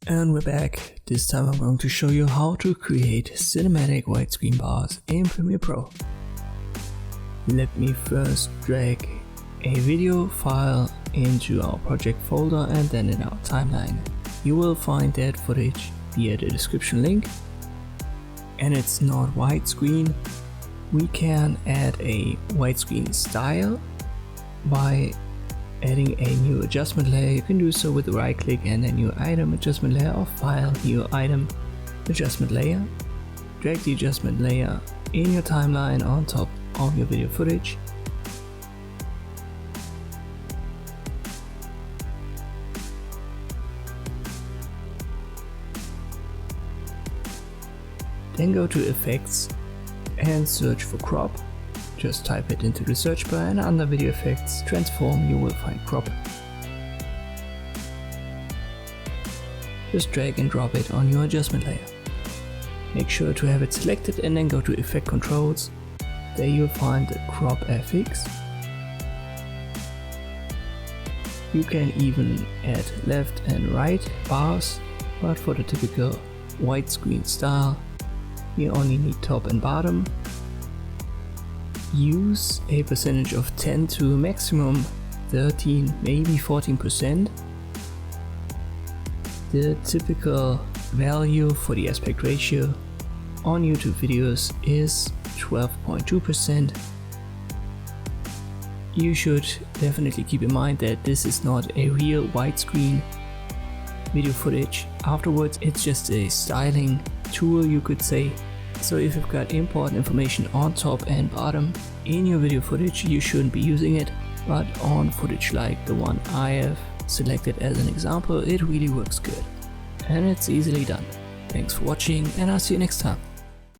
And we're back. This time I'm going to show you how to create cinematic widescreen bars in Premiere Pro. Let me first drag a video file into our project folder and then in our timeline. You will find that footage via the description link. And it's not widescreen. We can add a widescreen style by adding a new adjustment layer. You can do so with the right click and a new item adjustment layer, or file, new item adjustment layer. Drag the adjustment layer in your timeline on top of your video footage. Then go to effects and search for crop. Just type it into the search bar and under video effects, transform, you will find crop. Just drag and drop it on your adjustment layer. Make sure to have it selected and then go to effect controls. There you'll find the crop FX. You can even add left and right bars, but for the typical widescreen style, you only need top and bottom. Use a percentage of 10 to maximum 13, maybe 14%. The typical value for the aspect ratio on YouTube videos is 12.2%. You should definitely keep in mind that this is not a real widescreen video footage. Afterwards, it's just a styling tool, you could say. So if you've got important information on top and bottom in your video footage, you shouldn't be using it, but on footage like the one I have selected as an example, it really works good. And it's easily done. Thanks for watching and I'll see you next time.